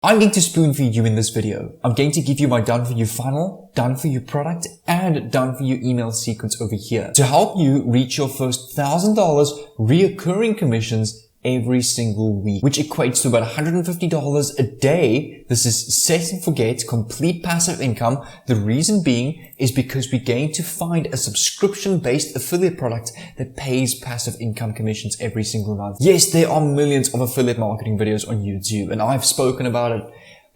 I'm going to spoon feed you in this video. I'm going to give you my done for you funnel, done for you product, and done for you email sequence over here to help you reach your first $1,000 reoccurring commissions every single week, which equates to about $150 a day. This is set and forget, complete passive income. The reason being is because we're going to find a subscription-based affiliate product that pays passive income commissions every single month. Yes, there are millions of affiliate marketing videos on YouTube, and I've spoken about it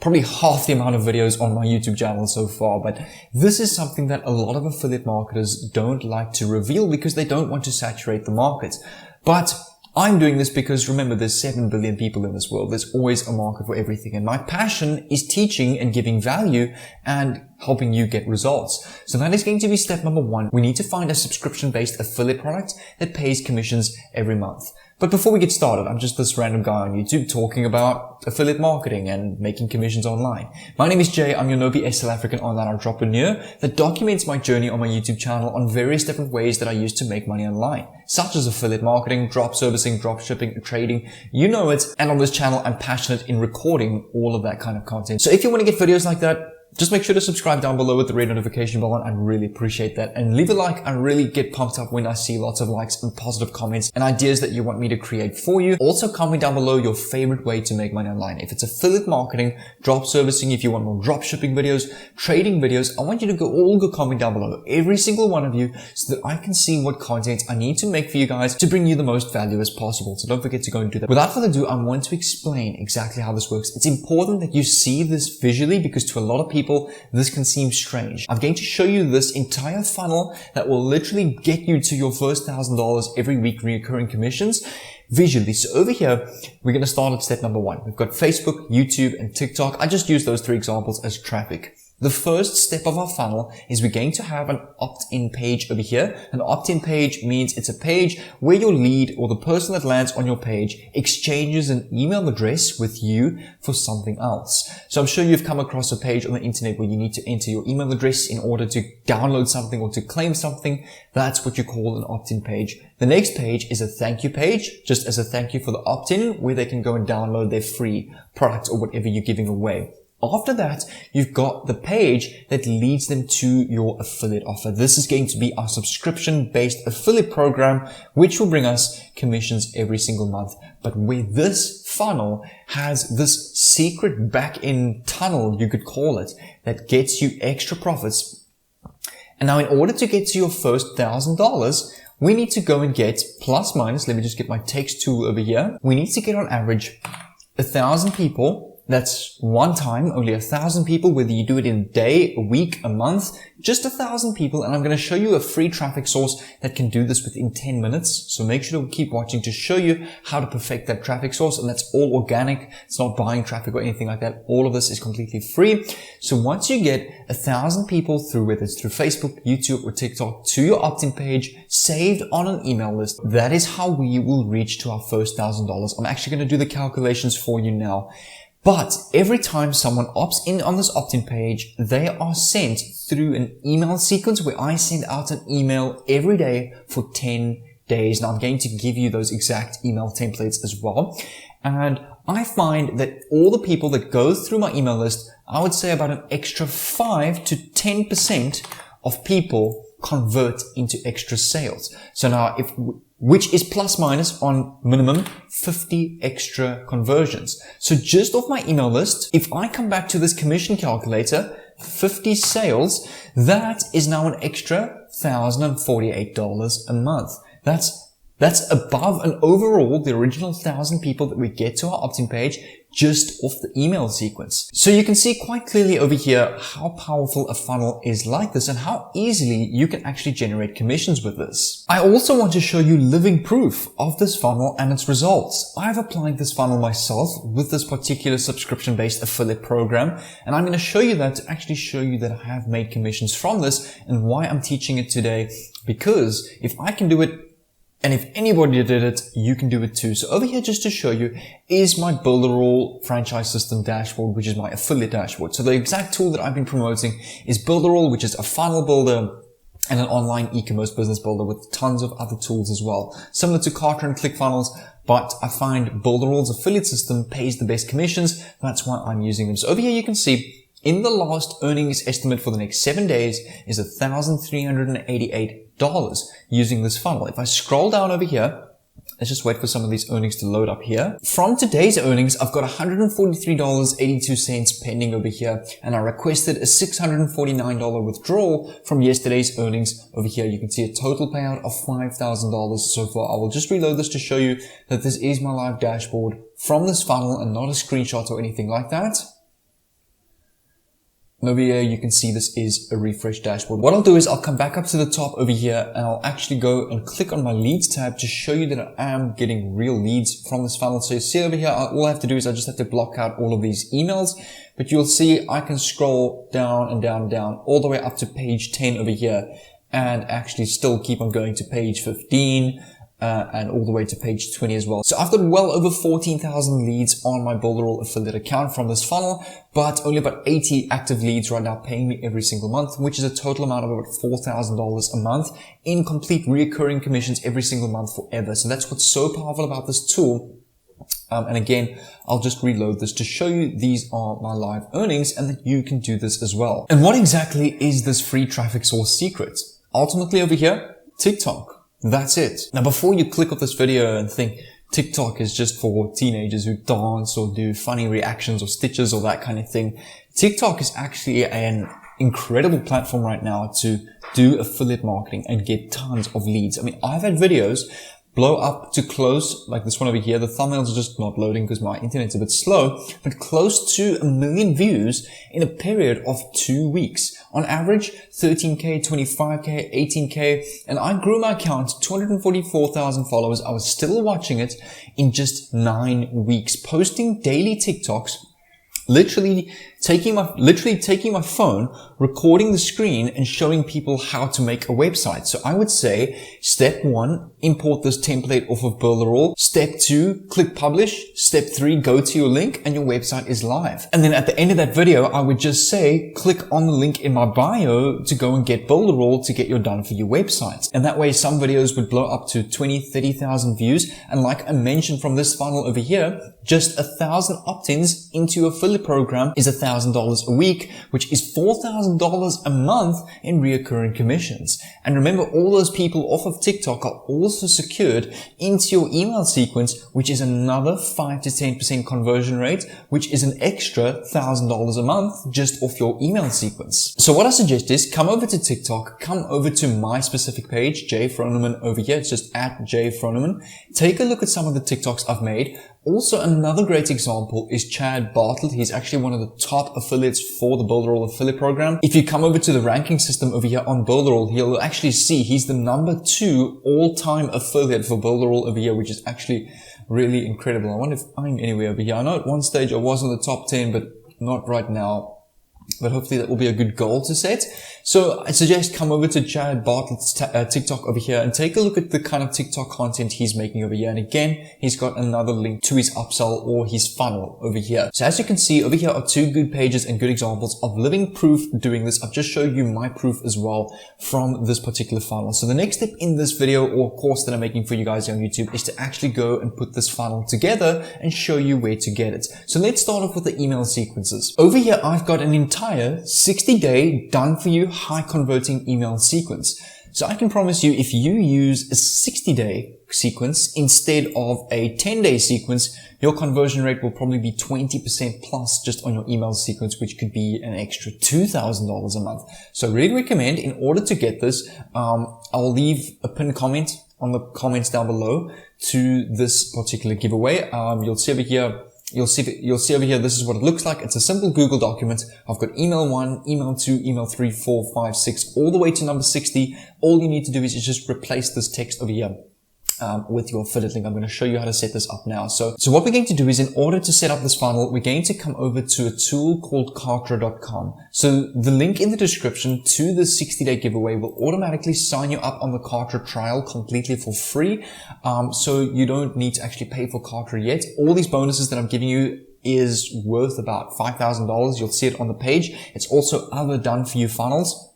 probably half the amount of videos on my YouTube channel so far, but this is something that a lot of affiliate marketers don't like to reveal because they don't want to saturate the market. But I'm doing this because remember, there's 7 billion people in this world. There's always a market for everything. And my passion is teaching and giving value and helping you get results. So that is going to be step number 1. We need to find a subscription-based affiliate product that pays commissions every month. But before we get started, I'm just this random guy on YouTube talking about affiliate marketing and making commissions online. My name is Jay. I'm your Nobi South African online entrepreneur that documents my journey on my YouTube channel on various different ways that I use to make money online, such as affiliate marketing, drop servicing, drop shipping, trading, you know it. And on this channel, I'm passionate in recording all of that kind of content. So if you want to get videos like that, just make sure to subscribe down below with the red notification button. I'd really appreciate that. And leave a like. I really get pumped up when I see lots of likes and positive comments and ideas that you want me to create for you. Also comment down below your favorite way to make money online. If it's affiliate marketing, drop servicing, if you want more drop shipping videos, trading videos, I want you to go comment down below, every single one of you, so that I can see what content I need to make for you guys to bring you the most value as possible. So don't forget to go and do that. Without further ado, I want to explain exactly how this works. It's important that you see this visually because to a lot of people, this can seem strange. I'm going to show you this entire funnel that will literally get you to your first $1,000 every week recurring commissions visually. So over here, we're going to start at step number 1. We've got Facebook, YouTube, and TikTok. I just use those 3 examples as traffic. The first step of our funnel is we're going to have an opt-in page over here. An opt-in page means it's a page where your lead or the person that lands on your page exchanges an email address with you for something else. So I'm sure you've come across a page on the internet where you need to enter your email address in order to download something or to claim something. That's what you call an opt-in page. The next page is a thank you page, just as a thank you for the opt-in, where they can go and download their free product or whatever you're giving away. After that, you've got the page that leads them to your affiliate offer. This is going to be our subscription-based affiliate program, which will bring us commissions every single month. But where this funnel has this secret back-end tunnel, you could call it, that gets you extra profits. And now in order to get to your first $1,000, we need to go and get plus minus. Let me just get my text tool over here. We need to get on average 1,000 people. That's one time, only 1,000 people, whether you do it in a day, a week, a month, just 1,000 people. And I'm going to show you a free traffic source that can do this within 10 minutes. So make sure to keep watching to show you how to perfect that traffic source. And that's all organic. It's not buying traffic or anything like that. All of this is completely free. So once you get 1,000 people through, whether it's through Facebook, YouTube, or TikTok, to your opt-in page, saved on an email list, that is how we will reach to our first $1,000. I'm actually going to do the calculations for you now. But every time someone opts in on this opt-in page, they are sent through an email sequence where I send out an email every day for 10 days. Now I'm going to give you those exact email templates as well. And I find that all the people that go through my email list, I would say about an extra 5 to 10% of people convert into extra sales. So now which is plus minus on minimum 50 extra conversions. So just off my email list, if I come back to this commission calculator, 50 sales, that is now an extra $1,048 a month. That's above and overall the original 1,000 people that we get to our opt-in page just off the email sequence. So you can see quite clearly over here how powerful a funnel is like this and how easily you can actually generate commissions with this. I also want to show you living proof of this funnel and its results. I've applied this funnel myself with this particular subscription-based affiliate program, and I'm going to show you that to actually show you that I have made commissions from this and why I'm teaching it today. Because if I can do it, and if anybody did it, you can do it too. So over here, just to show you, is my Builderall franchise system dashboard, which is my affiliate dashboard. So the exact tool that I've been promoting is Builderall, which is a funnel builder and an online e-commerce business builder with tons of other tools as well. Similar to Carter and ClickFunnels, but I find Builderall's affiliate system pays the best commissions. That's why I'm using them. So over here you can see in the last earnings estimate for the next 7 days is $1,388 using this funnel. If I scroll down over here, let's just wait for some of these earnings to load up here. From today's earnings, I've got $143.82 pending over here, and I requested a $649 withdrawal from yesterday's earnings. Over here, you can see a total payout of $5,000 so far. I will just reload this to show you that this is my live dashboard from this funnel and not a screenshot or anything like that. Over here, you can see this is a refresh dashboard. What I'll do is I'll come back up to the top over here and I'll actually go and click on my leads tab to show you that I am getting real leads from this funnel. So you see over here, all I have to do is I just have to block out all of these emails, but you'll see I can scroll down and down and down all the way up to page 10 over here and actually still keep on going to page 15. And all the way to page 20 as well. So I've got well over 14,000 leads on my Builderall affiliate account from this funnel, but only about 80 active leads right now paying me every single month, which is a total amount of about $4,000 a month in complete reoccurring commissions every single month forever. So that's what's so powerful about this tool. And again, I'll just reload this to show you these are my live earnings and that you can do this as well. And what exactly is this free traffic source secret? Ultimately over here, TikTok. That's it. Now, before you click off this video and think TikTok is just for teenagers who dance or do funny reactions or stitches or that kind of thing, TikTok is actually an incredible platform right now to do affiliate marketing and get tons of leads. I mean, I've had videos blow up to close, like this one over here. The thumbnails are just not loading because my internet's a bit slow, but close to 1 million views in a period of 2 weeks. On average, 13K, 25K, 18K, and I grew my account to 244,000 followers. I was still watching it in just 9 weeks, posting daily TikToks, literally taking my phone, recording the screen and showing people how to make a website. So I would say step 1, import this template off of Builderall. Step 2, click publish. Step 3, go to your link and your website is live. And then at the end of that video, I would just say, click on the link in my bio to go and get Builderall to get your done for you website. And that way some videos would blow up to 20, 30,000 views. And like I mentioned from this funnel over here, just 1,000 opt-ins into your affiliate program is $1,000 a week, which is $4,000 a month in reoccurring commissions. And remember, all those people off of TikTok are also secured into your email sequence, which is another 5 to 10% conversion rate, which is an extra $1,000 a month just off your email sequence. So what I suggest is come over to TikTok, come over to my specific page, J Froneman over here. It's just at J Froneman. Take a look at some of the TikToks I've made. Also, another great example is Chad Bartlett. He's actually one of the top affiliates for the Builderall affiliate program. If you come over to the ranking system over here on Builderall, you'll actually see he's the number 2 all-time affiliate for Builderall over here, which is actually really incredible. I wonder if I'm anywhere over here. I know at one stage I was in the top 10, but not right now. But hopefully that will be a good goal to set. So I suggest come over to Chad Bartlett's TikTok over here and take a look at the kind of TikTok content he's making over here. And again, he's got another link to his upsell or his funnel over here. So as you can see, over here are 2 good pages and good examples of living proof doing this. I've just showed you my proof as well from this particular funnel. So the next step in this video or course that I'm making for you guys on YouTube is to actually go and put this funnel together and show you where to get it. So let's start off with the email sequences. Over here, I've got an entire 60-day done-for-you high-converting email sequence. So I can promise you, if you use a 60-day sequence instead of a 10-day sequence, your conversion rate will probably be 20% plus just on your email sequence, which could be an extra $2,000 a month. So I really recommend, in order to get this, I'll leave a pinned comment on the comments down below to this particular giveaway. You'll see over here, this is what it looks like. It's a simple Google document. I've got email 1, email 2, email 3, 4, 5, 6, all the way to number 60. All you need to do is just replace this text over here with your affiliate link. I'm going to show you how to set this up now. So what we're going to do is, in order to set up this funnel, we're going to come over to a tool called Kartra.com. So the link in the description to the 60-day giveaway will automatically sign you up on the Kartra trial completely for free. So you don't need to actually pay for Kartra yet. All these bonuses that I'm giving you is worth about $5,000. You'll see it on the page. It's also other done for you funnels.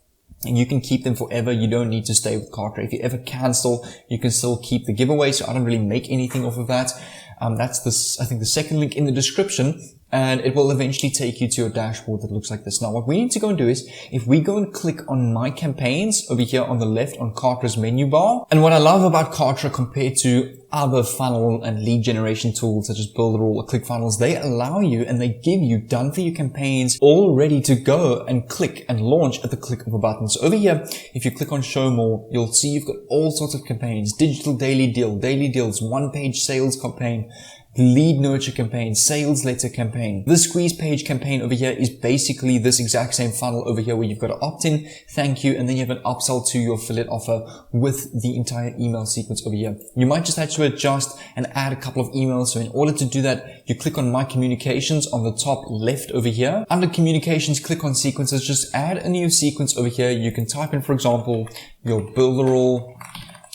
and you can keep them forever. You don't need to stay with Kartra. If you ever cancel, you can still keep the giveaway. So I don't really make anything off of that. That's this, I think, the second link in the description, and it will eventually take you to your dashboard that looks like this. Now, what we need to go and do is, if we go and click on My Campaigns over here on the left on Kartra's menu bar, and what I love about Kartra compared to other funnel and lead generation tools such as Builderall or ClickFunnels, they allow you and they give you done for you campaigns all ready to go and click and launch at the click of a button. So over here, if you click on Show More, you'll see you've got all sorts of campaigns: digital daily deal, daily deals, one-page sales campaign, lead nurture campaign, sales letter campaign. This squeeze page campaign over here is basically this exact same funnel over here where you've got an opt-in, thank you, and then you have an upsell to your affiliate offer with the entire email sequence over here. You might just have to adjust and add a couple of emails. So in order to do that, you click on My Communications on the top left over here. Under Communications, click on Sequences. Just add a new sequence over here. You can type in, for example, your Builderall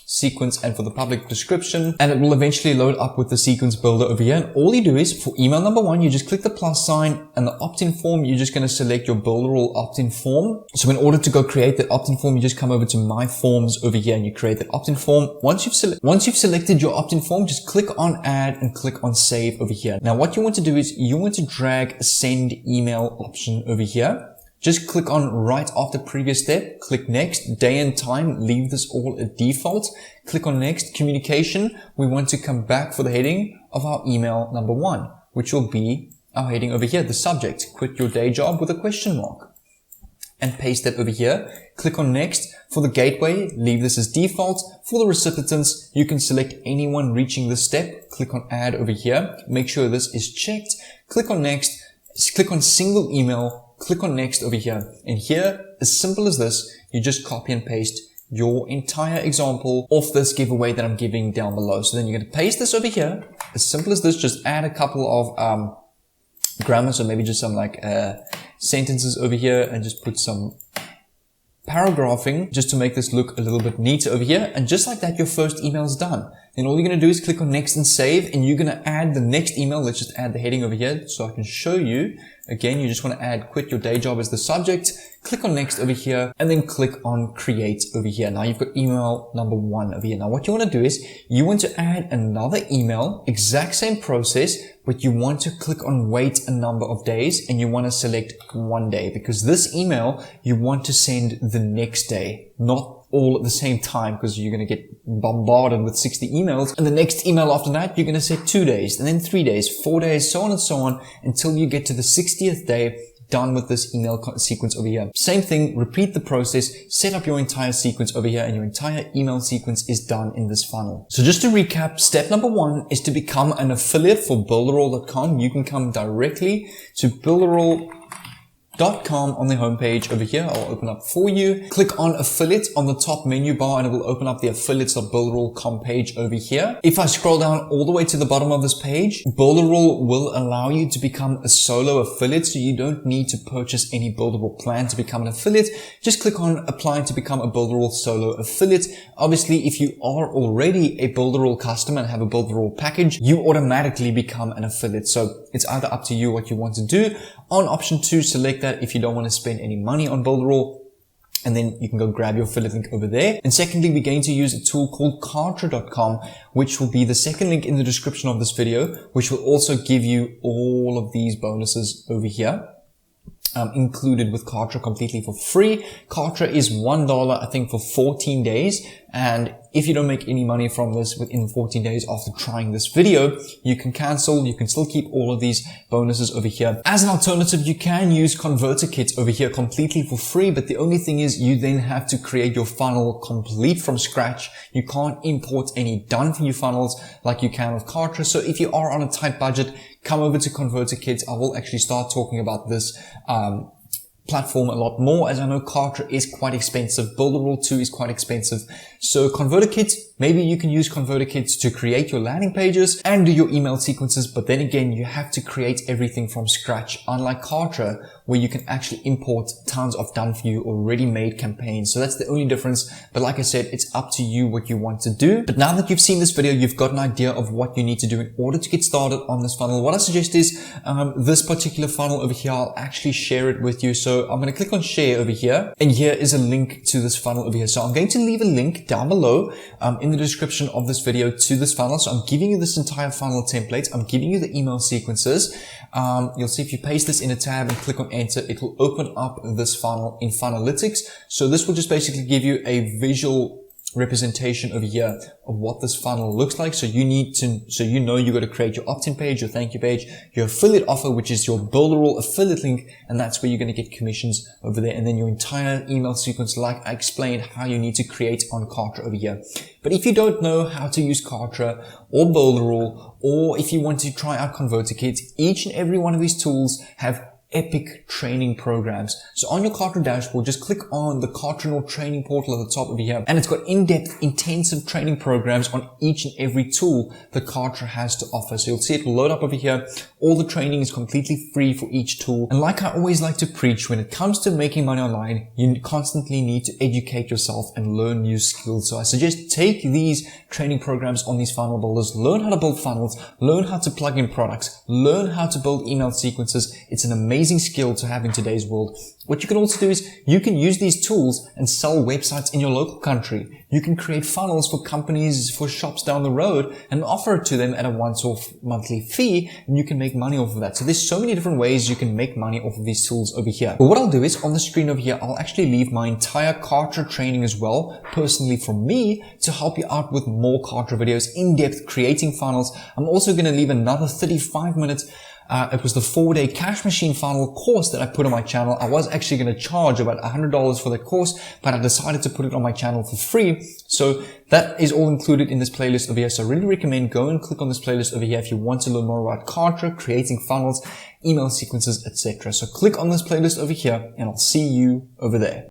sequence and for the public description, and it will eventually load up with the sequence builder over here. And all you do is, for email number 1, you just click the plus sign, and the opt-in form, you're just going to select your Builderall opt-in form. So in order to go create that opt-in form, you just come over to My Forms over here and you create that opt-in form. Once you've selected your opt-in form, just click on Add and click on Save over here. Now what you want to do is you want to drag a Send Email option over here. Just click on right after previous step, click next, day and time, leave this all at default. Click on next, communication. We want to come back for the heading of our email number 1, which will be our heading over here, the subject, quit your day job with a question mark. And paste that over here. Click on next. For the gateway, leave this as default. For the recipients, you can select anyone reaching this step. Click on add over here. Make sure this is checked. Click on next. Click on single email. Click on next over here. And here, as simple as this, you just copy and paste your entire example of this giveaway that I'm giving down below. So then you're going to paste this over here. As simple as this, just add a couple of grammar, so maybe just some like sentences over here, and just put some paragraphing just to make this look a little bit neater over here. And just like that, your first email is done. Then all you're going to do is click on next and save, and you're going to add the next email. Let's just add the heading over here so I can show you. Again, you just want to add quit your day job as the subject. Click on next over here, and then click on create over here. Now you've got email number 1 over here. Now what you want to do is you want to add another email, exact same process, but you want to click on wait a number of days, and you want to select 1 day, because this email you want to send the next day, not all at the same time, because you're going to get bombarded with 60 emails. And the next email after that, you're going to set 2 days, and then 3 days, 4 days, so on and so on, until you get to the 60th day done with this email sequence over here. Same thing, repeat the process, set up your entire sequence over here, and your entire email sequence is done in this funnel. So just to recap, step number 1 is to become an affiliate for Builderall.com. You can come directly to Builderall.com on the homepage over here. I'll open up for you. Click on affiliate on the top menu bar, and it will open up the affiliates.builderall.com page over here. If I scroll down all the way to the bottom of this page, Builderall will allow you to become a solo affiliate, so you don't need to purchase any Builderall plan to become an affiliate. Just click on apply to become a Builderall solo affiliate. Obviously, if you are already a Builderall customer and have a Builderall package, you automatically become an affiliate. So it's either up to you what you want to do. On option 2, select that if you don't want to spend any money on Builderall, and then you can go grab your affiliate link over there. And secondly, we're going to use a tool called Kartra.com, which will be the second link in the description of this video, which will also give you all of these bonuses over here. Included with Kartra completely for free. Kartra is $1, I think, for 14 days. And if you don't make any money from this within 14 days after trying this video, you can cancel. You can still keep all of these bonuses over here. As an alternative, you can use ConverterKit over here completely for free. But the only thing is you then have to create your funnel complete from scratch. You can't import any done for you funnels like you can with Kartra. So if you are on a tight budget, come over to ConverterKit. I will actually start talking about this platform a lot more, as I know Kartra is quite expensive. Builderall too is quite expensive. So ConverterKit, maybe you can use ConverterKit to create your landing pages and do your email sequences, but then again, you have to create everything from scratch, unlike Kartra, where you can actually import tons of done for you already made campaigns. So that's the only difference. But like I said, it's up to you what you want to do. But now that you've seen this video, you've got an idea of what you need to do in order to get started on this funnel. What I suggest is this particular funnel over here, I'll actually share it with you. So So I'm going to click on share over here, and here is a link to this funnel over here. So I'm going to leave a link down below in the description of this video to this funnel. So I'm giving you this entire funnel template. I'm giving you the email sequences. You'll see if you paste this in a tab and click on enter, it will open up this funnel in Funnelytics. So this will just basically give you a visual representation over here of what this funnel looks like. So you got to create your opt-in page, your thank you page, your affiliate offer, which is your Builderall affiliate link, and that's where you're going to get commissions over there. And then your entire email sequence, like I explained how you need to create on Kartra over here. But if you don't know how to use Kartra or Builderall, or if you want to try out ConverterKit, each and every one of these tools have epic training programs. So on your Kartra dashboard, just click on the Kartra training portal at the top over here, and it's got in-depth, intensive training programs on each and every tool that Kartra has to offer. So you'll see it will load up over here. All the training is completely free for each tool. And like I always like to preach, when it comes to making money online, you constantly need to educate yourself and learn new skills. So I suggest take these training programs on these funnel builders, learn how to build funnels, learn how to plug in products, learn how to build email sequences. It's an amazing skill to have in today's world. What you can also do is you can use these tools and sell websites in your local country. You can create funnels for companies, for shops down the road, and offer it to them at a once-off monthly fee, and you can make money off of that. So there's so many different ways you can make money off of these tools over here. But what I'll do is on the screen over here, I'll actually leave my entire Kartra training as well, personally from me, to help you out with more Kartra videos, in-depth creating funnels. I'm also going to leave another 35 minutes. It was the 4-day cash machine funnel course that I put on my channel. I was actually going to charge about $100 for the course, but I decided to put it on my channel for free. So that is all included in this playlist over here. So I really recommend go and click on this playlist over here if you want to learn more about Kartra, creating funnels, email sequences, etc. So click on this playlist over here, and I'll see you over there.